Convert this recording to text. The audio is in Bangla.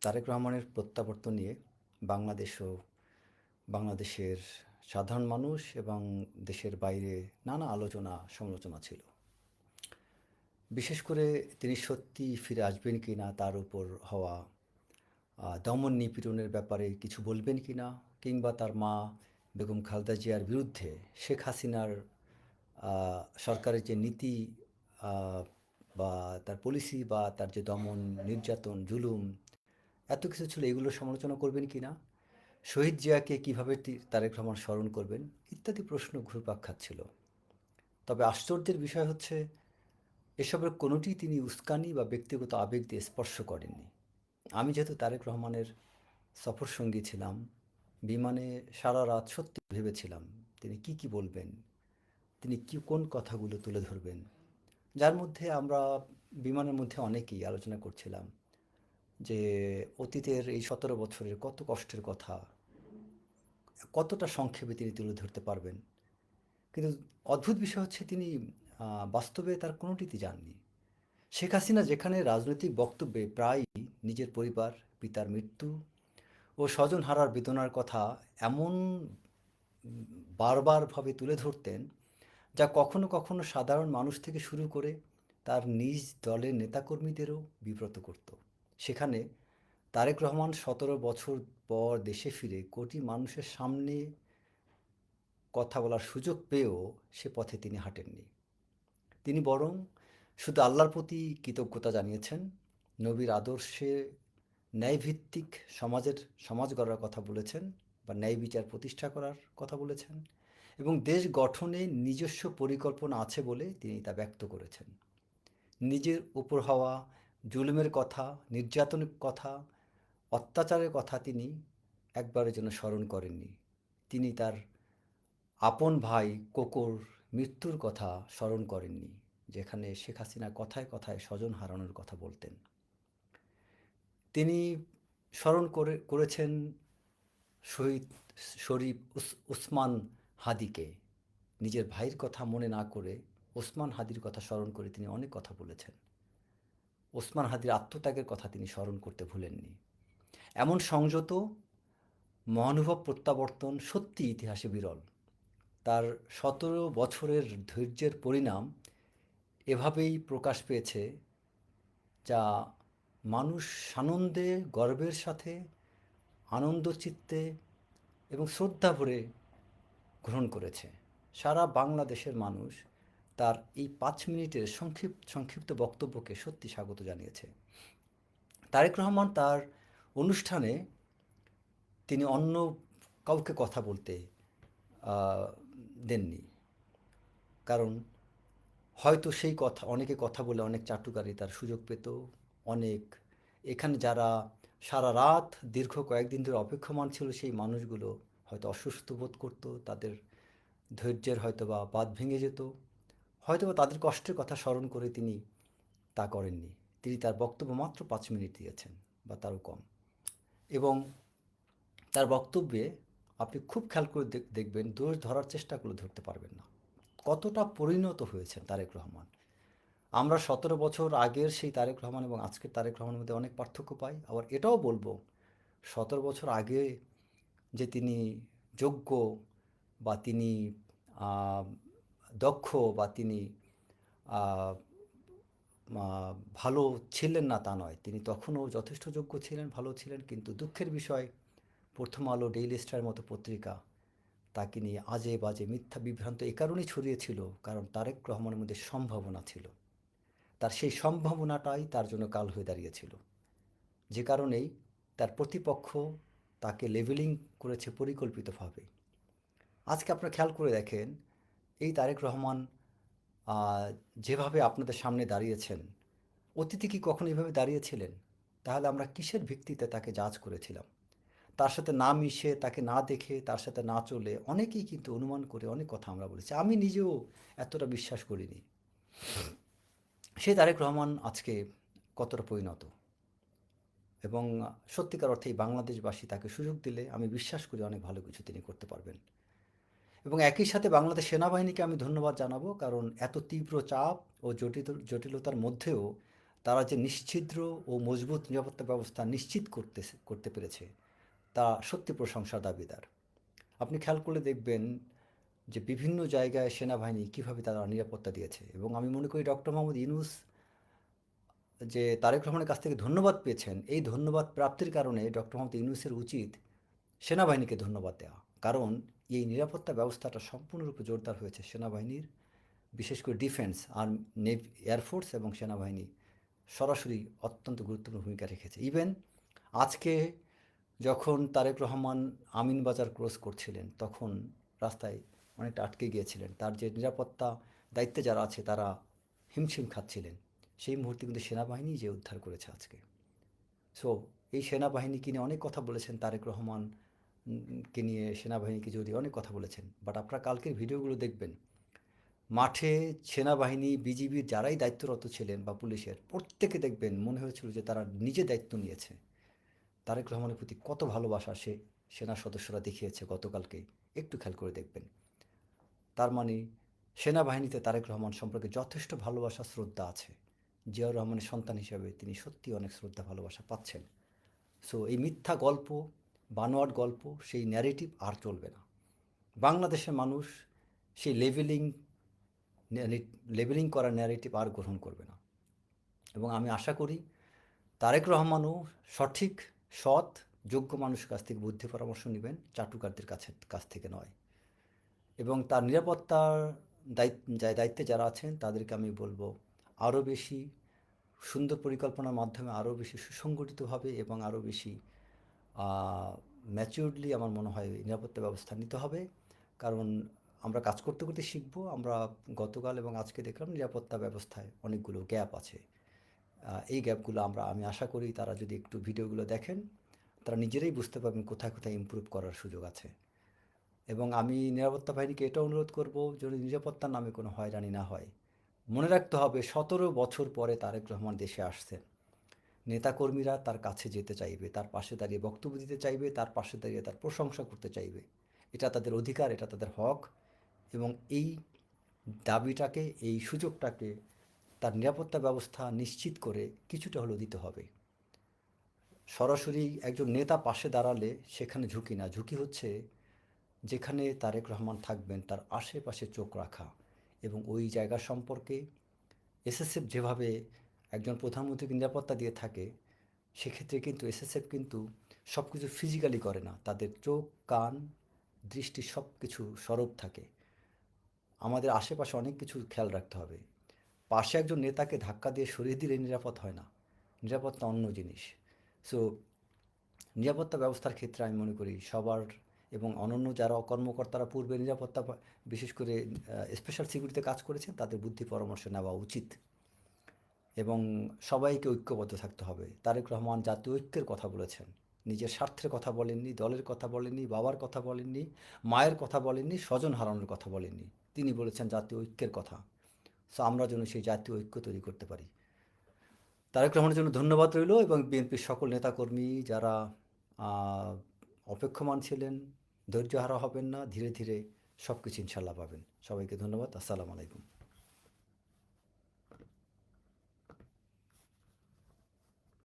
তারেক রহমানের প্রত্যাবর্তন নিয়ে বাংলাদেশ ও বাংলাদেশের সাধারণ মানুষ এবং দেশের বাইরে নানা আলোচনা সমালোচনা ছিল। বিশেষ করে তিনি সত্যি ফিরে আসবেন কি না তার উপর হওয়া দমন নিপীড়নের ব্যাপারে কিছু বলবেন কি না, কিংবা তার মা বেগম খালেদা জিয়ার বিরুদ্ধে শেখ হাসিনার সরকারের যে নীতি আহ, বা তার পলিসি বা তার যে দমন নির্যাতন জুলুম এত কিছু ছিল, এগুলো সমালোচনা করবেন কি না, শহীদ জিয়াকে কীভাবে তারেক রহমান স্মরণ করবেন, ইত্যাদি প্রশ্ন ঘুরপাক খাচ্ছিল। তবে আশ্চর্যের বিষয় হচ্ছে এসবের কোনোটিই তিনি উস্কানি বা ব্যক্তিগত আবেগ দিয়ে স্পর্শ করেননি। আমি যেহেতু তারেক রহমানের সফর সঙ্গী ছিলাম, বিমানে সারা রাত সত্যি ভেবেছিলাম তিনি কি বলবেন, তিনি কোন কথাগুলো তুলে ধরবেন, যার মধ্যে আমরা বিমানের মধ্যে অনেকেই আলোচনা করছিলাম যে অতীতের এই 17 বছরের কত কষ্টের কথা কতটা সংক্ষেপে তিনি তুলে ধরতে পারবেন। কিন্তু অদ্ভুত বিষয় হচ্ছে তিনি বাস্তবে তার কোনোটিতে যাননি। শেখ হাসিনা যেখানে রাজনৈতিক বক্তব্যে প্রায়ই নিজের পরিবার, পিতার মৃত্যু ও স্বজন হারার বেদনার কথা এমন বারবারভাবে তুলে ধরতেন, যা কখনো কখনো সাধারণ মানুষ থেকে শুরু করে তার নিজ দলের নেতাকর্মীদেরও বিব্রত করত, সেখানে তারেক রহমান 17 বছর পর দেশে ফিরে কোটি মানুষের সামনে কথা বলার সুযোগ পেয়েও সে পথে তিনি হাঁটেননি। তিনি বরং শুধু আল্লাহর প্রতি কৃতজ্ঞতা জানিয়েছেন, নবীর আদর্শে ন্যায়ভিত্তিক সমাজ গড়ার কথা বলেছেন, বা ন্যায় বিচার প্রতিষ্ঠা করার কথা বলেছেন, এবং দেশ গঠনে নিজস্ব পরিকল্পনা আছে বলে তিনি তা ব্যক্ত করেছেন। নিজের উপর হওয়া জুলুমের কথা, নির্যাতনের কথা, অত্যাচারের কথা তিনি একবারের জন্য স্মরণ করেননি। তিনি তার আপন ভাই কোকোর মৃত্যুর কথা স্মরণ করেননি, যেখানে শেখ হাসিনা কথায় কথায় স্বজন হারানোর কথা বলতেন। তিনি স্মরণ করেছেন শহীদ শরীফ ওসমান হাদিকে। নিজের ভাইয়ের কথা মনে না করে ওসমান হাদির কথা স্মরণ করে তিনি অনেক কথা বলেছেন। ওসমান হাদির আত্মত্যাগের কথা তিনি স্মরণ করতে ভুলেননি। এমন সংযত মহানুভব প্রত্যাবর্তন সত্যি ইতিহাসে বিরল। তার 17 বছরের ধৈর্যের পরিণাম এভাবেই প্রকাশ পেয়েছে, যা মানুষ সানন্দে গর্বের সাথে আনন্দচিত্তে এবং শ্রদ্ধা ভরে গ্রহণ করেছে। সারা বাংলাদেশের মানুষ তার এই 5 মিনিটের সংক্ষিপ্ত বক্তব্যকে সত্যি স্বাগত জানিয়েছে। তারেক রহমান তার অনুষ্ঠানে তিনি অন্য কাউকে কথা বলতে দেননি, কারণ হয়তো সেই কথা অনেকে কথা বলে অনেক চাটুকারি তার সুযোগ পেত। অনেক এখানে যারা সারা রাত দীর্ঘ কয়েকদিন ধরে অপেক্ষমান ছিল সেই মানুষগুলো হয়তো অসুস্থ বোধ করতো, তাদের ধৈর্যের হয়তো বা বাঁধ ভেঙে যেত, হয়তো বা তাদের কষ্টের কথা স্মরণ করে তিনি তা করেননি। তিনি তার বক্তব্য মাত্র 5 মিনিট দিয়েছেন বা তারও কম, এবং তার বক্তব্যে আপনি খুব খেয়াল করে দেখবেন, দোষ ধরার চেষ্টা করলে ধরতে পারবেন না কতটা পরিণত হয়েছেন তারেক রহমান। আমরা 17 বছর আগের সেই তারেক রহমান এবং আজকের তারেক রহমানের মধ্যে অনেক পার্থক্য পাই। আবার এটাও বলবো, 17 বছর আগে যে তিনি যোগ্য বা তিনি আহ, দক্ষ বা তিনি আহ, ভালো ছিলেন না তা নয়, তিনি তখনও যথেষ্ট যোগ্য ছিলেন, ভালো ছিলেন। কিন্তু দুঃখের বিষয়, প্রথম আলো, ডেইলি স্টার মতো পত্রিকা তাকে নিয়ে আজে বাজে মিথ্যা বিভ্রান্ত এ কারণেই ছড়িয়েছিল, কারণ তারেক রহমানের মধ্যে সম্ভাবনা ছিল। তার সেই সম্ভাবনাটাই তার জন্য কাল হয়ে দাঁড়িয়েছিল, যে কারণেই তার প্রতিপক্ষ তাকে লেভেলিং করেছে পরিকল্পিতভাবে। আজকে আপনারা খেয়াল করে দেখেন, এই তারেক রহমান যেভাবে আপনাদের সামনে দাঁড়িয়েছেন, অতীতে কি কখনো এভাবে দাঁড়িয়েছিলেন? তাহলে আমরা কিসের ভিত্তিতে তাকে জাজ করেছিলাম? তার সাথে না মিশে, তাকে না দেখে, তার সাথে না চলে অনেকেই কিন্তু অনুমান করে অনেক কথা আমরা বলেছি। আমি নিজেও এতটা বিশ্বাস করিনি। সেই তারেক রহমান আজকে কতটা পরিণত, এবং সত্যিকার অর্থেই বাংলাদেশবাসী তাকে সুযোগ দিলে আমি বিশ্বাস করি অনেক ভালো কিছু তিনি করতে পারবেন। এবং একই সাথে বাংলাদেশ সেনাবাহিনীকে আমি ধন্যবাদ জানাবো, কারণ এত তীব্র চাপ ও জটিলতার মধ্যেও তারা যে নিশ্ছিদ্র ও মজবুত নিরাপত্তা ব্যবস্থা নিশ্চিত করতে পেরেছে, তা সত্যি প্রশংসার দাবিদার। আপনি খেয়াল করলে দেখবেন যে বিভিন্ন জায়গায় সেনাবাহিনী কীভাবে তারা নিরাপত্তা দিয়েছে, এবং আমি মনে করি ডক্টর মোহাম্মদ ইউনূস যে তারেক রহমানের কাছ থেকে ধন্যবাদ পেয়েছেন, এই ধন্যবাদ প্রাপ্তির কারণে ডক্টর মোহাম্মদ ইউনূসের উচিত সেনাবাহিনীকে ধন্যবাদ দেওয়া। কারণ এই নিরাপত্তা ব্যবস্থাটা সম্পূর্ণরূপে জোরদার হয়েছে সেনাবাহিনীর, বিশেষ করে ডিফেন্স আর এয়ারফোর্স এবং সেনাবাহিনী সরাসরি অত্যন্ত গুরুত্বপূর্ণ ভূমিকা রেখেছে। ইভেন আজকে যখন তারেক রহমান আমিনবাজার ক্রস করছিলেন, তখন রাস্তায় অনেকটা আটকে গিয়েছিলেন, তার যে নিরাপত্তা দায়িত্বে যারা আছে তারা হিমশিম খাচ্ছিলেন, সেই মুহূর্তে কিন্তু সেনাবাহিনী যে উদ্ধার করেছে আজকে। সো এই সেনাবাহিনীকে নিয়ে অনেক কথা বলেছেন তারেক রহমান, কে নিয়ে সেনাবাহিনীকে যদি অনেক কথা বলেছেন, বাট আপনারা কালকের ভিডিওগুলো দেখবেন, মাঠে সেনাবাহিনী বিজিবির যারাই দায়িত্বরত ছিলেন বা পুলিশের, প্রত্যেকে দেখবেন মনে হয়েছিল যে তারা নিজে দায়িত্ব নিয়েছে। তারেক রহমানের প্রতি কত ভালোবাসা সে সেনা সদস্যরা দেখিয়েছে গতকালকে, একটু খেয়াল করে দেখবেন। তার মানে সেনাবাহিনীতে তারেক রহমান সম্পর্কে যথেষ্ট ভালোবাসা শ্রদ্ধা আছে। জিয়াউর রহমানের সন্তান হিসাবে তিনি সত্যি অনেক শ্রদ্ধা ভালোবাসা পাচ্ছেন। সো এই মিথ্যা গল্প, বানোয়াট গল্প, সেই ন্যারেটিভ আর চলবে না। বাংলাদেশের মানুষ সেই লেবেলিং করা ন্যারেটিভ আর গ্রহণ করবে না। এবং আমি আশা করি তারেক রহমানও সঠিক, সৎ, যোগ্য মানুষের কাছ থেকে বুদ্ধি পরামর্শ নেবেন, চাটুকারদের কাছ থেকে নয়। এবং তার নিরাপত্তার দায়িত্বে যারা আছেন তাদেরকে আমি বলবো আরও বেশি সুন্দর পরিকল্পনার মাধ্যমে আরও বেশি সুসংগঠিতভাবে এবং আরও বেশি ম্যাচিউরলি আমার মনে হয় নিরাপত্তা ব্যবস্থা নিতে হবে। কারণ আমরা কাজ করতে করতে শিখবো। আমরা গতকাল এবং আজকে দেখলাম নিরাপত্তা ব্যবস্থায় অনেকগুলো গ্যাপ আছে। এই গ্যাপগুলো আমি আশা করি তারা যদি একটু ভিডিওগুলো দেখেন, তারা নিজেরাই বুঝতে পারবেন কোথায় কোথায় ইমপ্রুভ করার সুযোগ আছে। এবং আমি নিরাপত্তা বাহিনীকে এটা অনুরোধ করব, যদি নিরাপত্তার নামে কোনো হয়রানি না হয়। মনে রাখতে হবে 17 বছর পরে তারেক রহমান দেশে আসছেন। নেতাকর্মীরা তার কাছে যেতে চাইবে, তার পাশে দাঁড়িয়ে বক্তব্য দিতে চাইবে, তার পাশে দাঁড়িয়ে তার প্রশংসা করতে চাইবে। এটা তাদের অধিকার, এটা তাদের হক। এবং এই দাবিটাকে, এই সুযোগটাকে তার নিরাপত্তা ব্যবস্থা নিশ্চিত করে কিছুটা হলেও দিতে হবে। সরাসরি একজন নেতা পাশে দাঁড়ালে সেখানে ঝুঁকি না, ঝুঁকি হচ্ছে যেখানে তারেক রহমান থাকবেন তার আশেপাশে চোখ রাখা। এবং ওই জায়গা সম্পর্কে এসএসএফ যেভাবে একজন প্রধানমন্ত্রীকে নিরাপত্তা দিয়ে থাকে, সেক্ষেত্রে কিন্তু এসএসএফ কিন্তু সব কিছু ফিজিক্যালি করে না, তাদের চোখ, কান, দৃষ্টি সব কিছু সরব থাকে। আমাদের আশেপাশে অনেক কিছু খেয়াল রাখতে হবে। পাশে একজন নেতাকে ধাক্কা দিয়ে সরিয়ে দিলে নিরাপদ হয় না, নিরাপত্তা অন্য জিনিস। সো নিরাপত্তা ব্যবস্থার ক্ষেত্রে আমি মনে করি সবার, এবং অনন্য যারা কর্মকর্তারা পূর্বে নিরাপত্তা বিশেষ করে স্পেশাল সিকিউরিটিতে কাজ করেছেন, তাদের বুদ্ধি পরামর্শ নেওয়া উচিত। এবং সবাইকে ঐক্যবদ্ধ থাকতে হবে। তারেক রহমান জাতীয় ঐক্যের কথা বলেছেন, নিজের স্বার্থের কথা বলেননি, দলের কথা বলেননি, বাবার কথা বলেননি, মায়ের কথা বলেননি, স্বজন হারানোর কথা বলেননি। তিনি বলেছেন জাতীয় ঐক্যের কথা। সো আমরা যেন সেই জাতীয় ঐক্য তৈরি করতে পারি। তারেক রহমানের জন্য ধন্যবাদ রইল, এবং বিএনপির সকল নেতাকর্মী যারা অপেক্ষমান ছিলেন, ধৈর্য হারা হবেন না, ধীরে ধীরে সব কিছু ইনশাল্লাহ পাবেন। সবাইকে ধন্যবাদ। আসসালামু আলাইকুম।